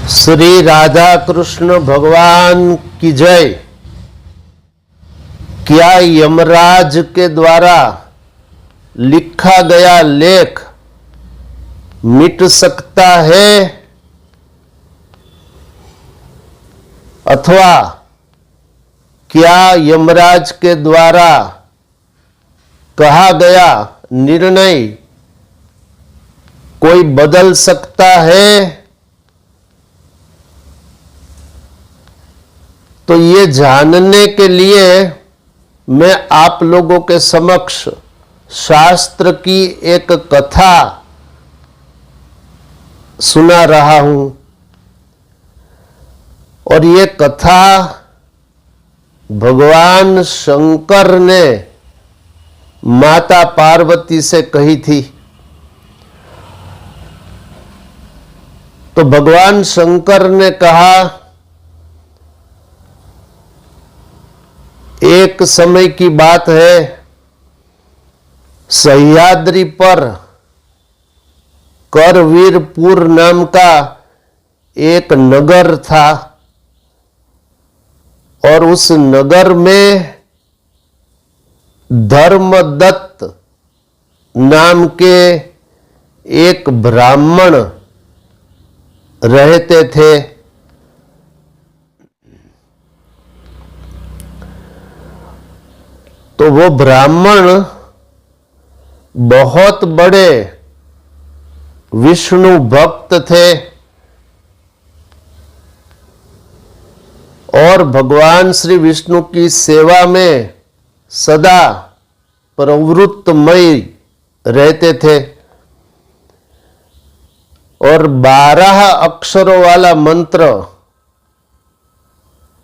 श्री राधा कृष्ण भगवान की जय। क्या यमराज के द्वारा लिखा गया लेख मिट सकता है अथवा क्या यमराज के द्वारा कहा गया निर्णय कोई बदल सकता है? तो ये जानने के लिए मैं आप लोगों के समक्ष शास्त्र की एक कथा सुना रहा हूं। और ये कथा भगवान शंकर ने माता पार्वती से कही थी। तो भगवान शंकर ने कहा, एक समय की बात है, सह्याद्री पर करवीरपुर नाम का एक नगर था और उस नगर में धर्मदत्त नाम के एक ब्राह्मण रहते थे। तो वो ब्राह्मण बहुत बड़े विष्णु भक्त थे और भगवान श्री विष्णु की सेवा में सदा प्रवृत्तमय रहते थे। और 12 अक्षरों वाला मंत्र,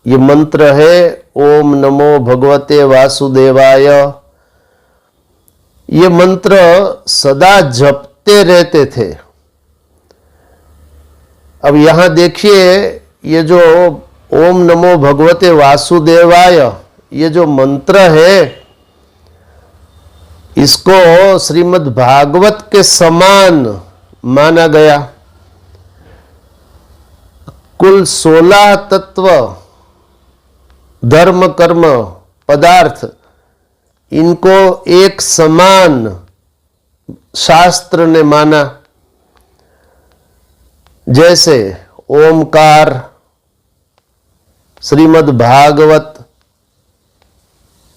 ये मंत्र है ओम नमो भगवते वासुदेवाय। ये मंत्र सदा जपते रहते थे। अब यहां देखिए, ये जो ओम नमो भगवते वासुदेवाय ये जो मंत्र है, इसको श्रीमद् भागवत के समान माना गया। कुल 16 तत्व, धर्म कर्म पदार्थ, इनको एक समान शास्त्र ने माना। जैसे ओमकार, श्रीमद् भागवत,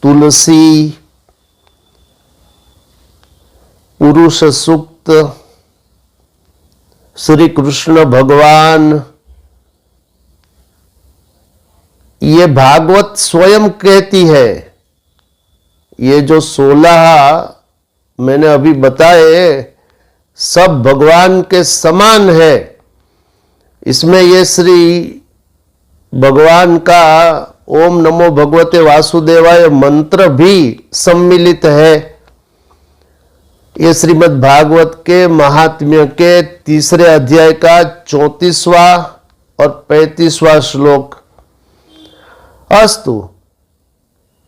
तुलसी, पुरुष सूक्त, श्री कृष्ण भगवान, ये भागवत स्वयं कहती है। ये जो 16 मैंने अभी बताए सब भगवान के समान है। इसमें ये श्री भगवान का ओम नमो भगवते वासुदेवाय मंत्र भी सम्मिलित है। ये श्रीमद् भागवत के महात्म्य के 3 अध्याय का 34वां और 35वां श्लोक। अस्तु,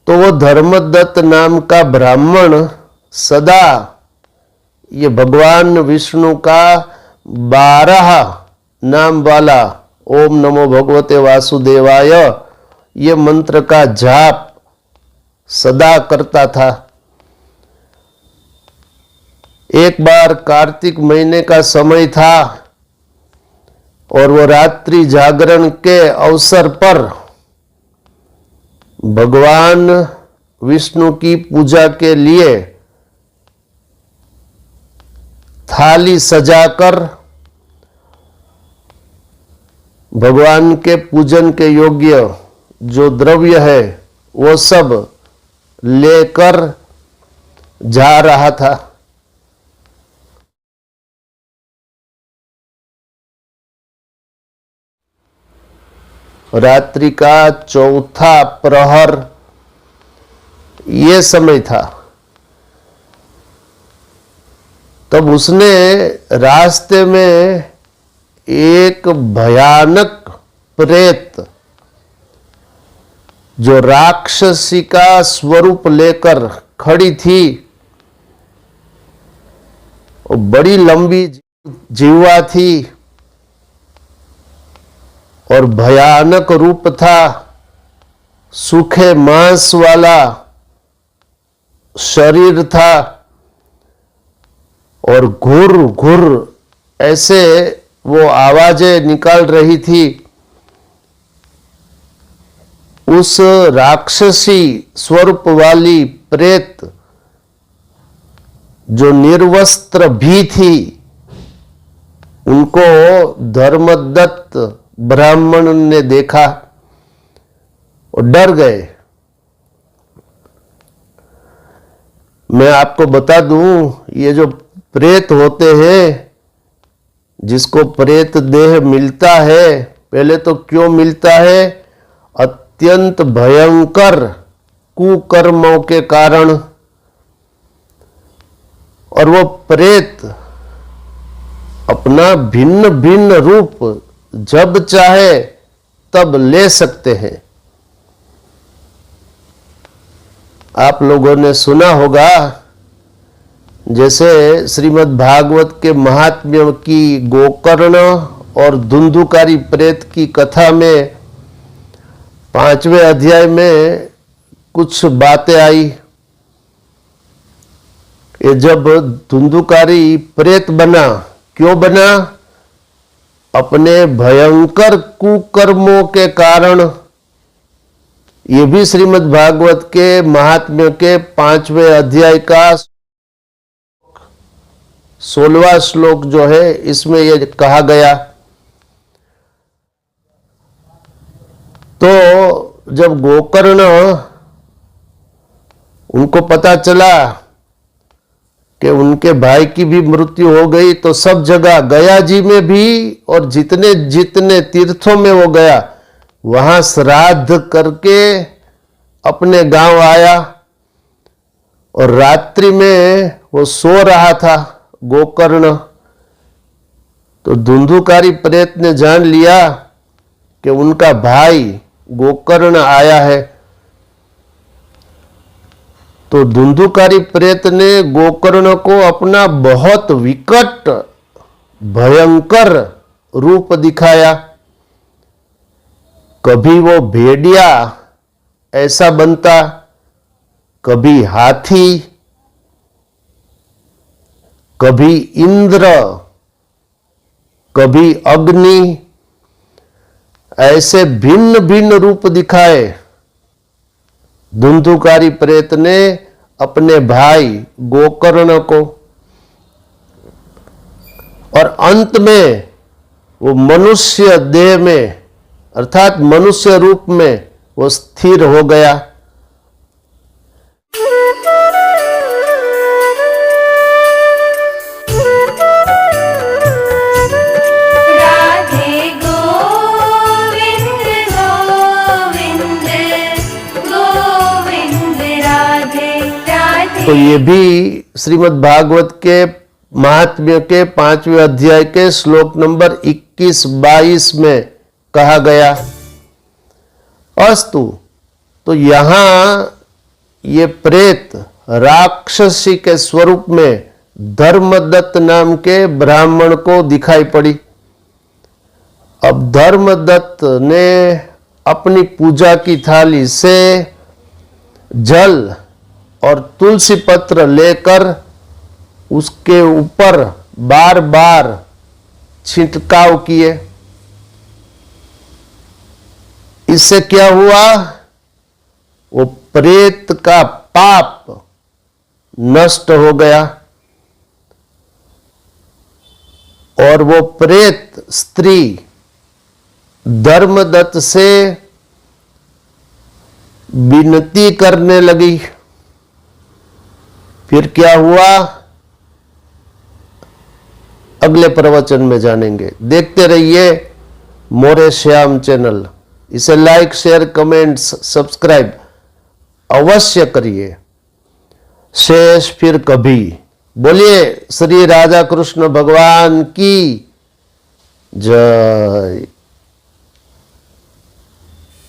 तो वो धर्मदत्त नाम का ब्राह्मण सदा ये भगवान विष्णु का 12 नाम वाला ओम नमो भगवते वासुदेवाय ये मंत्र का जाप सदा करता था। एक बार कार्तिक महीने का समय था और वो रात्रि जागरण के अवसर पर भगवान विष्णु की पूजा के लिए थाली सजाकर भगवान के पूजन के योग्य जो द्रव्य है वो सब लेकर जा रहा था। रात्रि का 4था प्रहर ये समय था। तब उसने रास्ते में एक भयानक प्रेत जो राक्षसी का स्वरूप लेकर खड़ी थी, वो बड़ी लंबी जीवा थी, और भयानक रूप था, सूखे मांस वाला शरीर था और घुर घुर ऐसे वो आवाजें निकाल रही थी। उस राक्षसी स्वरूप वाली प्रेत जो निर्वस्त्र भी थी, उनको धर्मदत्त ब्राह्मण ने देखा और डर गए। मैं आपको बता दूं, ये जो प्रेत होते हैं, जिसको प्रेत देह मिलता है, पहले तो क्यों मिलता है? अत्यंत भयंकर कुकर्मों के कारण। और वो प्रेत अपना भिन्न भिन्न रूप जब चाहे तब ले सकते हैं। आप लोगों ने सुना होगा, जैसे श्रीमद् भागवत के महात्म्य की गोकर्ण और धुंधुकारी प्रेत की कथा में 5वें अध्याय में कुछ बातें आई। ये जब धुंधुकारी प्रेत बना, क्यों बना? अपने भयंकर कुकर्मों के कारण। ये भी श्रीमद् भागवत के महात्म्य के 5वें अध्याय का 16वां श्लोक जो है, इसमें ये कहा गया। तो जब गोकर्ण, उनको पता चला कि उनके भाई की भी मृत्यु हो गई, तो सब जगह, गया जी में भी और जितने जितने तीर्थों में वो गया, वहां श्राद्ध करके अपने गांव आया। और रात्रि में वो सो रहा था गोकर्ण। तो धुंधुकारी प्रेत ने जान लिया कि उनका भाई गोकर्ण आया है। तो धुंधुकारी प्रेत ने गोकर्ण को अपना बहुत विकट भयंकर रूप दिखाया। कभी वो भेड़िया ऐसा बनता, कभी हाथी, कभी इंद्र, कभी अग्नि, ऐसे भिन्न भिन्न रूप दिखाए धुंधुकारी प्रेत ने अपने भाई गोकर्ण को। और अंत में वो मनुष्य देह में, अर्थात मनुष्य रूप में वो स्थिर हो गया। तो ये भी श्रीमद् भागवत के महात्म्य के 5वें अध्याय के श्लोक नंबर 21-22 में कहा गया। अस्तु, तो यहां ये प्रेत राक्षसी के स्वरूप में धर्मदत्त नाम के ब्राह्मण को दिखाई पड़ी। अब धर्मदत्त ने अपनी पूजा की थाली से जल और तुलसी पत्र लेकर उसके ऊपर बार बार छिड़काव किए। इससे क्या हुआ? वो प्रेत का पाप नष्ट हो गया और वो प्रेत स्त्री धर्मदत्त से विनती करने लगी। फिर क्या हुआ? अगले प्रवचन में जानेंगे। देखते रहिए मोरे श्याम चैनल। इसे लाइक, शेयर, कमेंट्स, सब्सक्राइब अवश्य करिए। शेष फिर कभी। बोलिए श्री राधा कृष्ण भगवान की जय।